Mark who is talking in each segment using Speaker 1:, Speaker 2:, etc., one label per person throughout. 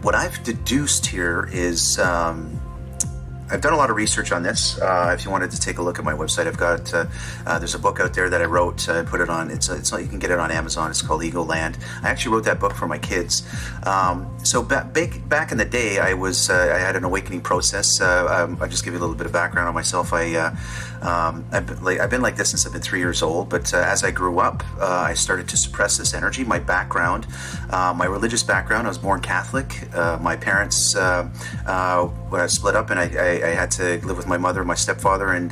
Speaker 1: what I've deduced here is I've done a lot of research on this. If you wanted to take a look at my website, I've got there's a book out there that I wrote. I put it on. It's you can get it on Amazon. It's called Ego Land. I actually wrote that book for my kids. So back in the day, I had an awakening process. I'll just give you a little bit of background on myself. I've been like this since I've been 3 years old. But as I grew up, I started to suppress this energy. My background, my religious background. I was born Catholic. My parents split up, and I had to live with my mother and my stepfather, and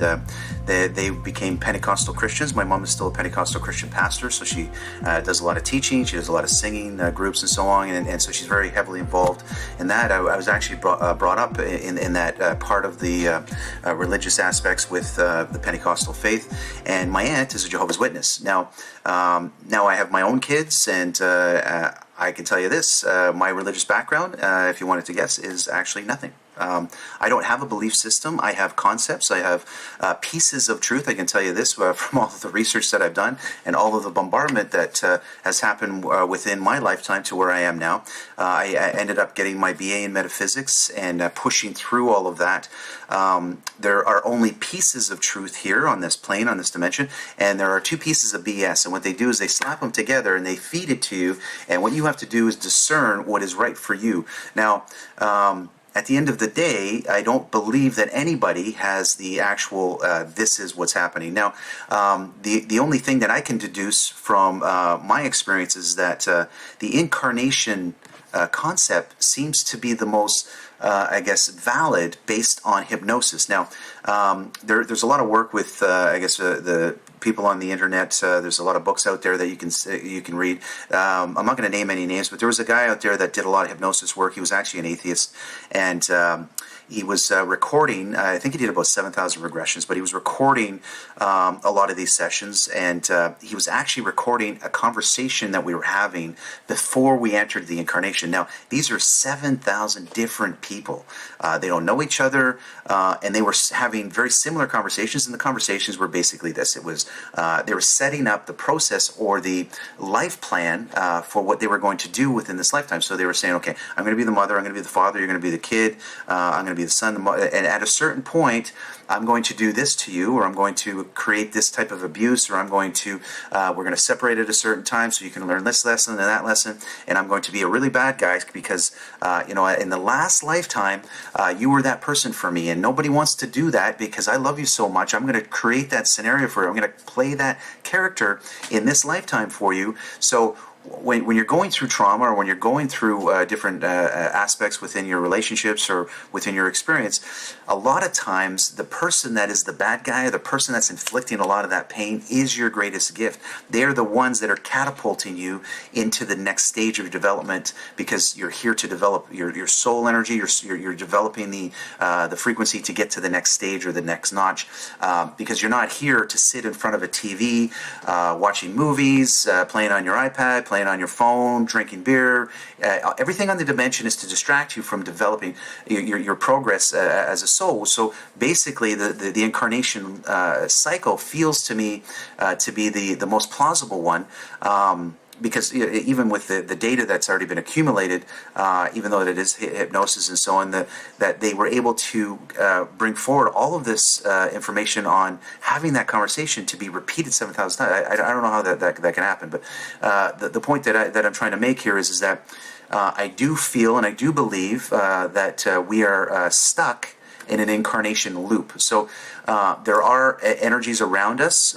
Speaker 1: they became Pentecostal Christians. My mom is still a Pentecostal Christian pastor, so she does a lot of teaching. She does a lot of singing groups and so on, and so she's very heavily involved in that. I was actually brought up in that part of the religious aspects with the Pentecostal faith, and my aunt is a Jehovah's Witness. Now I have my own kids, and I can tell you this, my religious background, if you wanted to guess, is actually nothing. I don't have a belief system. I have concepts. I have pieces of truth. I can tell you this from all of the research that I've done and all of the bombardment that has happened within my lifetime to where I am now. I ended up getting my BA in metaphysics and pushing through all of that. There are only pieces of truth here on this plane, on this dimension, and there are two pieces of BS. And what they do is they slap them together and they feed it to you. And what you have to do is discern what is right for you. Now, at the end of the day, I don't believe that anybody has the actual, this is what's happening. Now, the only thing that I can deduce from my experience is that the incarnation concept seems to be the most, valid based on hypnosis. Now, there's a lot of work with, the people on the internet. There's a lot of books out there that you can read. I'm not going to name any names, but there was a guy out there that did a lot of hypnosis work. He was actually an atheist, and he was recording, I think he did about 7,000 regressions, but he was recording a lot of these sessions, and he was actually recording a conversation that we were having before we entered the incarnation. Now, these are 7,000 different people. They don't know each other, and they were having very similar conversations, and the conversations were basically this. It was they were setting up the process or the life plan for what they were going to do within this lifetime. So they were saying, okay, I'm going to be the mother, I'm going to be the father, you're going to be the kid, I'm going to be the son, and at a certain point, I'm going to do this to you, or I'm going to create this type of abuse, or I'm going to, we're going to separate at a certain time so you can learn this lesson and that lesson, and I'm going to be a really bad guy because, in the last lifetime, you were that person for me, and nobody wants to do that because I love you so much. I'm going to create that scenario for you. I'm going to play that character in this lifetime for you. So when you're going through trauma, or when you're going through different aspects within your relationships or within your experience, a lot of times the person that is the bad guy, or the person that's inflicting a lot of that pain, is your greatest gift. They're the ones that are catapulting you into the next stage of development, because you're here to develop your soul energy. You're developing the frequency to get to the next stage or the next notch, because you're not here to sit in front of a TV watching movies, playing on your iPad, playing on your phone, drinking beer. Everything on the dimension is to distract you from developing your progress as a soul. So basically, the incarnation cycle feels to me to be the most plausible one. Because even with the data that's already been accumulated, even though it is hypnosis and so on, that they were able to bring forward all of this information on having that conversation to be repeated 7,000 times. I don't know how that can happen, but the point that I'm trying to make here is that I do feel and I do believe that we are stuck in an incarnation loop. So there are energies around us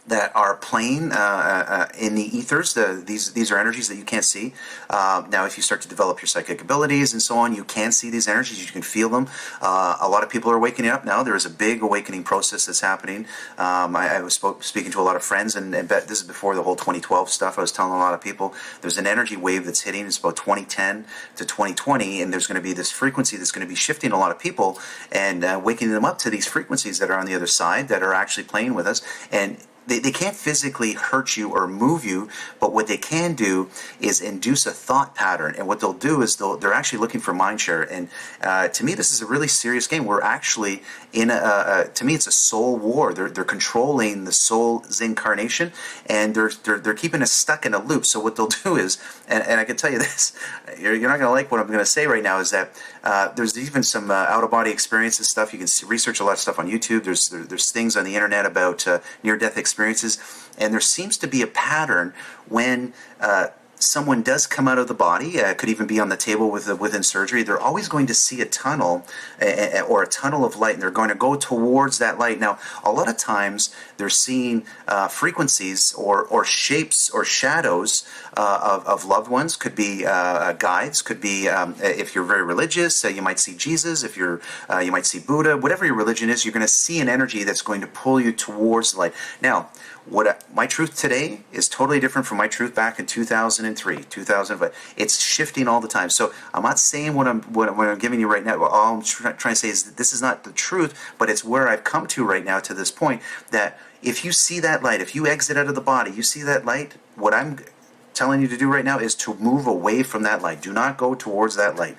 Speaker 1: that are playing in the ethers. These are energies that you can't see. Now, if you start to develop your psychic abilities and so on, you can see these energies. You can feel them. A lot of people are waking up now. There is a big awakening process that's happening. I was speaking to a lot of friends, and this is before the whole 2012 stuff. I was telling a lot of people there's an energy wave that's hitting. It's about 2010 to 2020, and there's going to be this frequency that's going to be shifting a lot of people and waking them up to these frequencies that are on the other side, that are actually playing with us. And they can't physically hurt you or move you, but what they can do is induce a thought pattern. And what they'll do is they're actually looking for mind share. And to me, this is a really serious game. We're actually in to me, it's a soul war. They're controlling the soul's incarnation, and they're keeping us stuck in a loop. So what they'll do is, and I can tell you this, you're not going to like what I'm going to say right now, is that there's even some out-of-body experiences stuff. You can research a lot of stuff on YouTube. There's things on the internet about near-death experiences, and there seems to be a pattern when someone does come out of the body, could even be on the table within surgery, they're always going to see a tunnel or a tunnel of light, and they're going to go towards that light. Now, a lot of times they're seeing frequencies or shapes or shadows of loved ones. Could be guides, could be, if you're very religious, you might see Jesus. If you might see Buddha. Whatever your religion is, you're going to see an energy that's going to pull you towards the light. Now, my truth today is totally different from my truth back in 2003, 2005. It's shifting all the time. So I'm not saying what I'm giving you right now. All I'm trying to say is that this is not the truth, but it's where I've come to right now to this point, that if you see that light, if you exit out of the body, you see that light, what I'm telling you to do right now is to move away from that light. Do not go towards that light.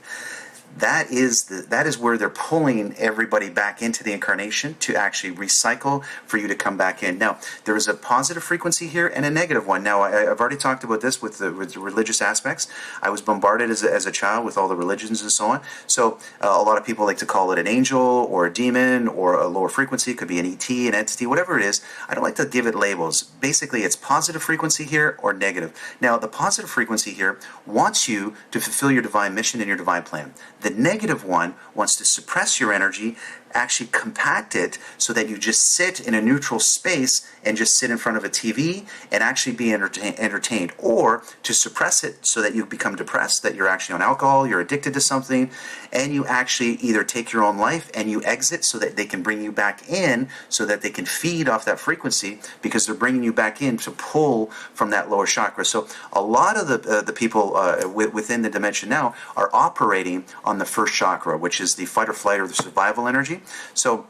Speaker 1: That is where they're pulling everybody back into the incarnation to actually recycle for you to come back in. Now, there is a positive frequency here and a negative one. Now, I've already talked about this with the religious aspects. I was bombarded as a child with all the religions and so on. So a lot of people like to call it an angel or a demon or a lower frequency. It could be an ET, an entity, whatever it is. I don't like to give it labels. Basically, it's positive frequency here or negative. Now, the positive frequency here wants you to fulfill your divine mission and your divine plan. The negative one wants to suppress your energy, actually compact it so that you just sit in a neutral space and just sit in front of a TV and actually be entertained, or to suppress it so that you become depressed, that you're actually on alcohol, you're addicted to something, and you actually either take your own life and you exit so that they can bring you back in, so that they can feed off that frequency, because they're bringing you back in to pull from that lower chakra. So a lot of the people within the dimension now are operating on the first chakra, which is the fight or flight or the survival energy. So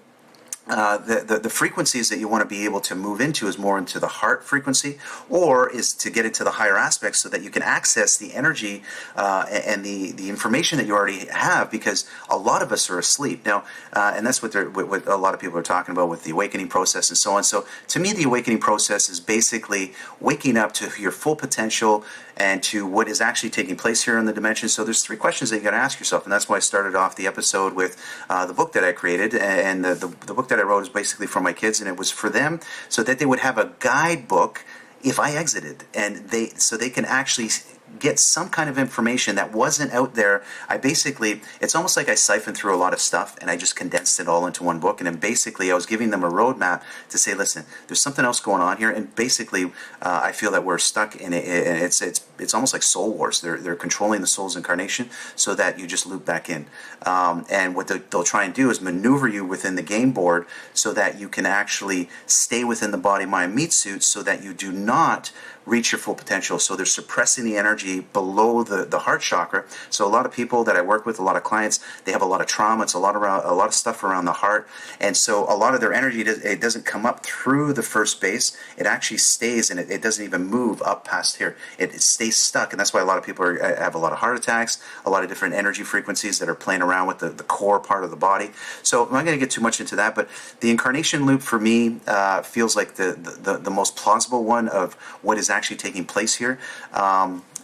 Speaker 1: the frequencies that you want to be able to move into is more into the heart frequency, or is to get into the higher aspects so that you can access the energy and the information that you already have, because a lot of us are asleep now, and that's what a lot of people are talking about with the awakening process and so on. So to me, the awakening process is basically waking up to your full potential and to what is actually taking place here in the dimension. So there's three questions that you got to ask yourself, and that's why I started off the episode with the book that I created, and the book that I wrote is basically for my kids, and it was for them so that they would have a guidebook if I exited, and so they can actually get some kind of information that wasn't out there. It's almost like I siphoned through a lot of stuff and I just condensed it all into one book, and then basically I was giving them a roadmap to say, listen, there's something else going on here, and basically I feel that we're stuck in it, and it's almost like soul wars. They're controlling the soul's incarnation so that you just loop back in, and what they'll try and do is maneuver you within the game board so that you can actually stay within the body mind meat suit, so that you do not reach your full potential. So they're suppressing the energy below the heart chakra. So a lot of people that I work with, a lot of clients, they have a lot of trauma. It's a lot of stuff around the heart, and so a lot of their energy, it doesn't come up through the first base. It actually stays, and it doesn't even move up past here. It stays stuck, and that's why a lot of people have a lot of heart attacks, a lot of different energy frequencies that are playing around with the core part of the body. So I'm not going to get too much into that, but the incarnation loop for me feels like the most plausible one of what is actually taking place here.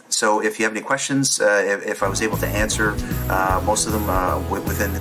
Speaker 1: So if you have any questions, if I was able to answer most of them within